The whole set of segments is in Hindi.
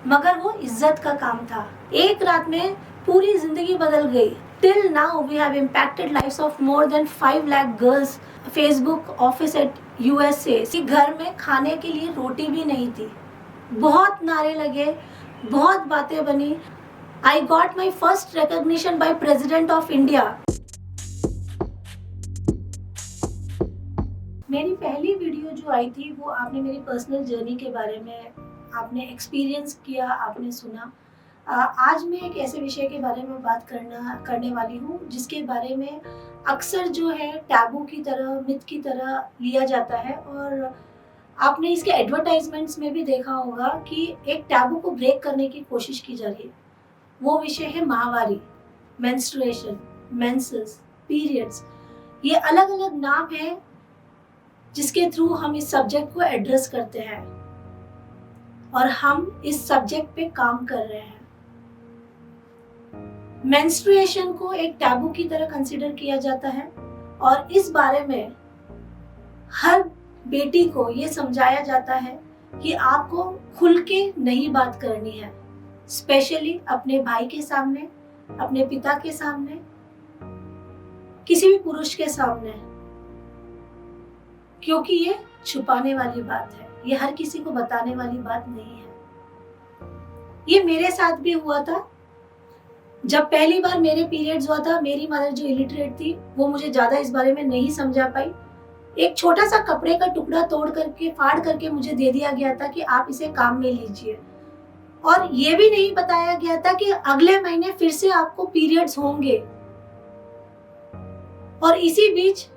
मगर वो इज्जत का काम था। एक रात में पूरी जिंदगी बदल गई। Till now we have impacted lives of more than 5 lakh girls. Facebook office at USA कि घर में खाने के लिए रोटी भी नहीं थी। बहुत नारे लगे, बहुत बातें बनी। I got my first recognition by president of India. मेरी पहली वीडियो जो आई थी वो आपने मेरी पर्सनल जर्नी के बारे में आपने एक्सपीरियंस किया, आपने सुना। आज मैं एक ऐसे विषय के बारे में बात करने वाली हूँ जिसके बारे में अक्सर जो है टैबू की तरह, मिथ की तरह लिया जाता है। और आपने इसके एडवर्टाइजमेंट्स में भी देखा होगा कि एक टैबू को ब्रेक करने की कोशिश की जा रही है। वो विषय है माहवारी, मेंस्ट्रुएशन, मेंसेस, पीरियड्स। ये अलग अलग नाम है जिसके थ्रू हम इस सब्जेक्ट को एड्रेस करते हैं और हम इस सब्जेक्ट पे काम कर रहे हैं। मेंस्ट्रुएशन को एक टैबू की तरह कंसीडर किया जाता है और इस बारे में हर बेटी को ये समझाया जाता है कि आपको खुल के नहीं बात करनी है, स्पेशली अपने भाई के सामने, अपने पिता के सामने, किसी भी पुरुष के सामने, क्योंकि ये छुपाने वाली बात है, ये हर किसी को बताने वाली बात नहीं है। ये मेरे साथ भी हुआ था। जब पहली बार मेरे पीरियड्स हुआ था, मेरी मदर जो इलिटरेट थी वो मुझे ज्यादा इस बारे में नहीं समझा पाई। एक छोटा सा कपड़े का टुकड़ा तोड़ करके, फाड़ करके मुझे दे दिया गया था कि आप इसे काम में लीजिए, और ये भी नहीं बताया गया था कि अगले महीने फिर से आपको पीरियड्स होंगे। और इसी बीच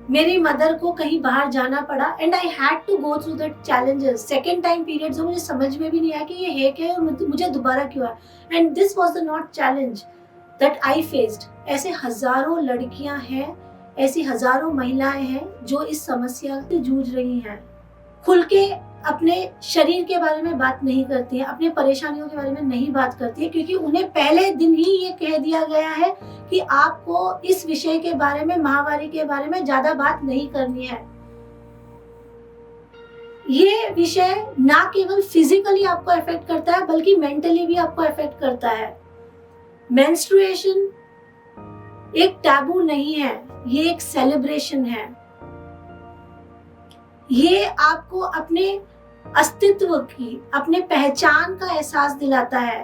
मेरी मदर को कहीं बाहर जाना पड़ा and I had to go through that challenges. Second time periods मुझे समझ में भी नहीं आया कि ये है क्या है और मुझे दोबारा क्यों है। And this was the not challenge that I faced. ऐसे हजारों लड़कियां हैं, ऐसी हजारों महिलाएं हैं जो इस समस्या से जूझ रही हैं। खुल के अपने शरीर के बारे में बात नहीं करती है, अपने परेशानियों के बारे में नहीं बात करती है, क्योंकि उन्हें पहले दिन ही ये कह दिया गया है कि आपको इस विषय के बारे में, माहवारी के बारे में ज्यादा बात नहीं करनी है। ये विषय ना केवल फिजिकली आपको अफेक्ट करता है बल्कि मेंटली भी आपको अफेक्ट करता है। मेंस्ट्रुएशन एक टैबू नहीं है, ये एक सेलिब्रेशन है। ये आपको अपने अस्तित्व की, अपने पहचान का एहसास दिलाता है।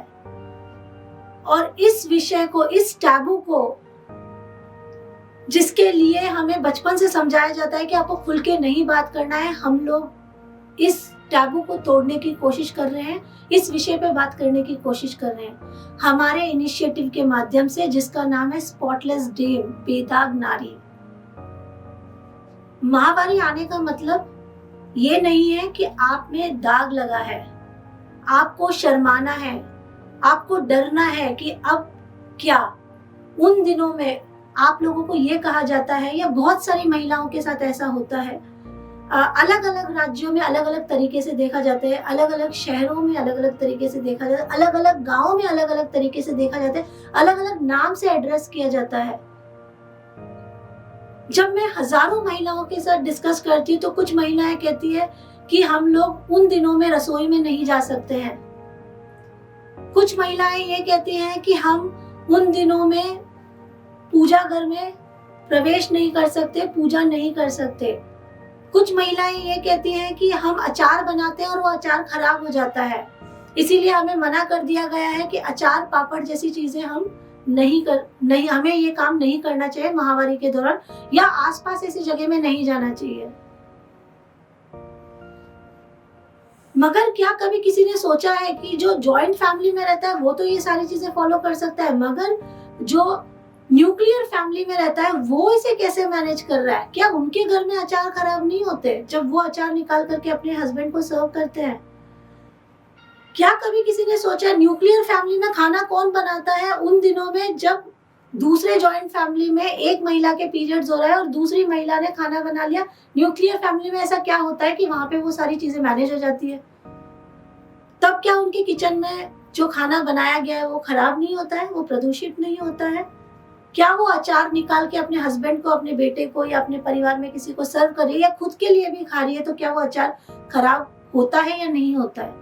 और इस विषय को, इस टैबू को, जिसके लिए हमें बचपन से समझाया जाता है कि आपको खुल के नहीं बात करना है, हम लोग इस टैबू को तोड़ने की कोशिश कर रहे हैं, इस विषय पे बात करने की कोशिश कर रहे हैं हमारे इनिशिएटिव के माध्यम से, जिसका नाम है स्पॉटलेस डे, बेदाग नारी। माहवारी आने का मतलब ये नहीं है कि आप में दाग लगा है, आपको शर्माना है, आपको डरना है कि अब क्या। उन दिनों में आप लोगों को ये कहा जाता है, या बहुत सारी महिलाओं के साथ ऐसा होता है, अलग अलग राज्यों में अलग अलग तरीके से देखा जाता है, अलग अलग शहरों में अलग अलग तरीके से देखा जाता है, अलग अलग गाँव में अलग अलग तरीके से देखा जाता है, अलग अलग नाम से एड्रेस किया जाता है। जब मैं हजारों महिलाओं के साथ डिस्कस करती हूँ तो कुछ महिलाएं कहती है कि हम लोग उन दिनों में रसोई में नहीं जा सकते हैं। कुछ महिलाएं ये कहती हैं कि हम उन दिनों में पूजा घर में प्रवेश नहीं कर सकते, पूजा नहीं कर सकते। कुछ महिलाएं ये कहती हैं कि हम अचार बनाते हैं और वो अचार खराब हो जाता है, इसीलिए हमें मना कर दिया गया है कि अचार, पापड़ जैसी चीजें हम नहीं हमें ये काम नहीं करना चाहिए माहवारी के दौरान, या आसपास ऐसी जगह में नहीं जाना चाहिए। मगर क्या कभी किसी ने सोचा है कि जो जॉइंट फैमिली में रहता है वो तो ये सारी चीजें फॉलो कर सकता है, मगर जो न्यूक्लियर फैमिली में रहता है वो इसे कैसे मैनेज कर रहा है? क्या उनके घर में अचार खराब नहीं होते जब वो अचार निकाल करके अपने हस्बैंड को सर्व करते हैं? क्या कभी किसी ने सोचा न्यूक्लियर फैमिली में खाना कौन बनाता है उन दिनों में जब दूसरे जॉइंट फैमिली में एक महिला के पीरियड्स हो रहा है और दूसरी महिला ने खाना बना लिया? न्यूक्लियर फैमिली में ऐसा क्या होता है कि वहां पे वो सारी चीजें मैनेज हो जाती है? तब क्या उनके किचन में जो खाना बनाया गया है वो खराब नहीं होता है, वो प्रदूषित नहीं होता है? क्या वो अचार निकाल के अपने हस्बैंड को, अपने बेटे को या अपने परिवार में किसी को सर्व कर रही है या खुद के लिए भी खा रही है, तो क्या वो अचार खराब होता है या नहीं होता है?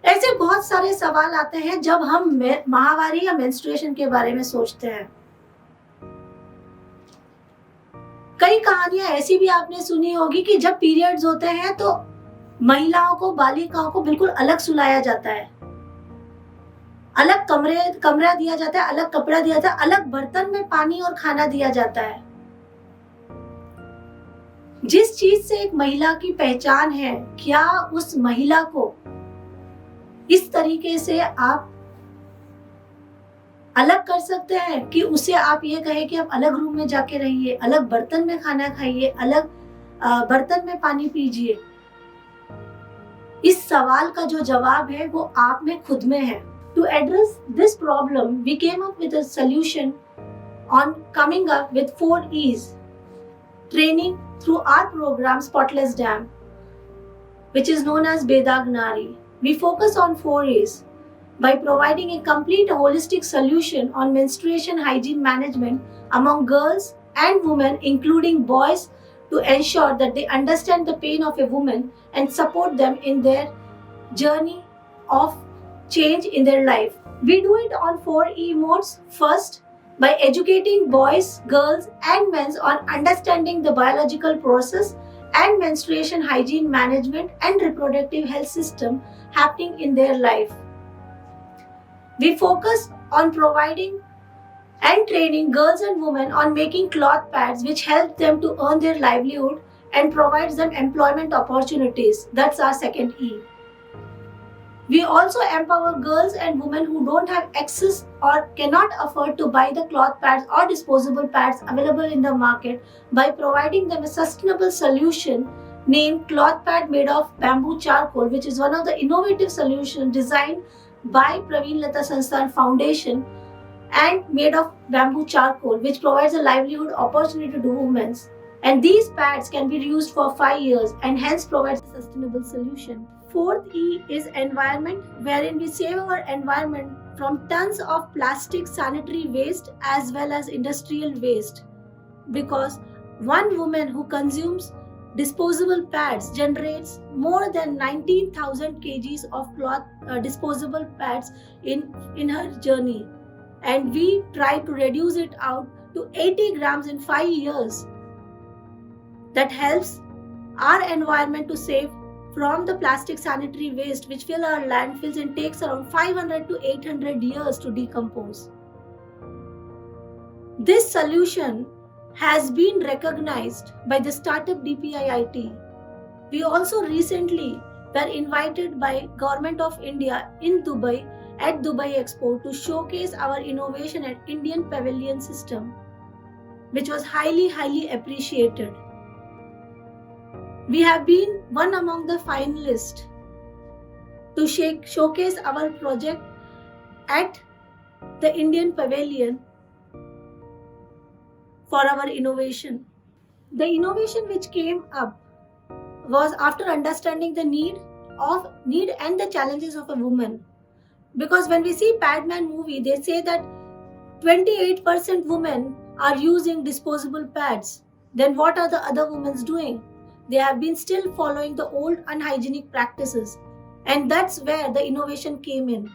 ऐसे बहुत सारे सवाल आते हैं जब हम माहवारी या मेंस्ट्रुएशन के बारे में सोचते हैं। कई कहानियां ऐसी भी आपने सुनी होगी कि जब पीरियड्स होते हैं तो महिलाओं को, बालिकाओं को बिल्कुल अलग सुलाया जाता है, अलग कमरा दिया जाता है, अलग कपड़ा दिया जाता है, अलग बर्तन में पानी और खाना दिया जाता है। जिस चीज से एक महिला की पहचान है, क्या उस महिला को इस तरीके से आप अलग कर सकते हैं कि उसे आप ये कहें कि आप अलग रूम में जाके रहिए, अलग बर्तन में खाना खाइए, अलग बर्तन में पानी पीजिए? इस सवाल का जो जवाब है वो आप में खुद में है। To address this problem, we came up with a solution on coming up with 4 E's training through our program Spotless Dam, which is known as Bedag Nari. We focus on 4 E's by providing a complete holistic solution on menstruation hygiene management among girls and women, including boys, to ensure that they understand the pain of a woman and support them in their journey of change in their life. We do it on 4 E modes. First, by educating boys, girls, and men on understanding the biological process and menstruation hygiene management and reproductive health system happening in their life. We focus on providing and training girls and women on making cloth pads which help them to earn their livelihood and provides them employment opportunities. That's our second E. We also empower girls and women who don't have access or cannot afford to buy the cloth pads or disposable pads available in the market by providing them a sustainable solution named cloth pad made of bamboo charcoal, which is one of the innovative solutions designed by Praveen Lata Sansthan Foundation and made of bamboo charcoal, which provides a livelihood opportunity to women. And these pads can be used for 5 years and hence provides a sustainable solution. Fourth E is environment, wherein we save our environment from tons of plastic sanitary waste as well as industrial waste. Because one woman who consumes disposable pads generates more than 19,000 kgs of cloth disposable pads in her journey. And we try to reduce it out to 80 grams in 5 years. That helps our environment to save from the plastic sanitary waste which fill our landfills and takes around 500 to 800 years to decompose. This solution has been recognized by the startup DPIIT. We also recently were invited by Government of India in Dubai at Dubai Expo to showcase our innovation at Indian Pavilion System, which was highly appreciated. We have been one among the finalists to showcase our project at the Indian Pavilion for our innovation. The innovation which came up was after understanding the need and the challenges of a woman. Because when we see Padman movie, they say that 28% women are using disposable pads. Then what are the other women doing? They have been still following the old unhygienic practices, and that's where the innovation came in.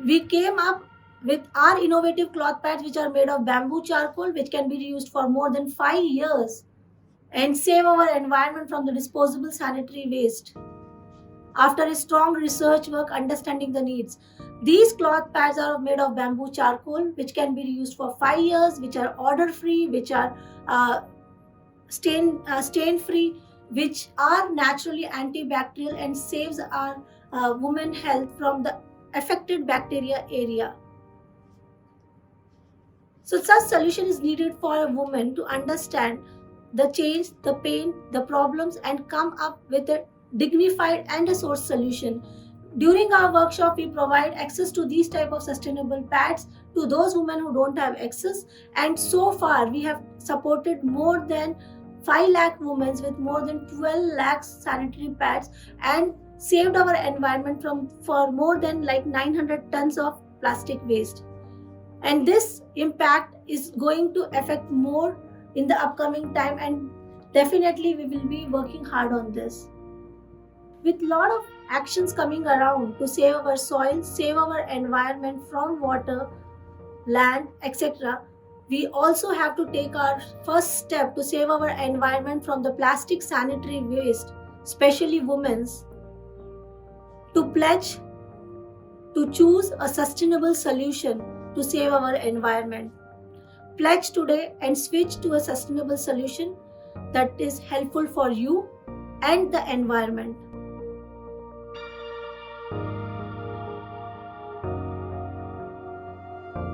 We came up with our innovative cloth pads which are made of bamboo charcoal, which can be used for more than 5 years and save our environment from the disposable sanitary waste. After a strong research work understanding the needs, these cloth pads are made of bamboo charcoal which can be used for 5 years, which are odor free, which are stain free, which are naturally antibacterial and saves our women health from the affected bacteria area. So such solution is needed for a woman to understand the change, the pain, the problems, and come up with a dignified and a source solution. During our workshop, we provide access to these type of sustainable pads to those women who don't have access, and so far we have supported more than 5 lakh women with more than 12 lakh sanitary pads and saved our environment for more than 900 tons of plastic waste. And this impact is going to affect more in the upcoming time, and definitely we will be working hard on this. with lot of actions coming around to save our soil, save our environment from water, land, etc., we also have to take our first step to save our environment from the plastic sanitary waste, especially women's, to pledge to choose a sustainable solution to save our environment. Pledge today and switch to a sustainable solution that is helpful for you and the environment.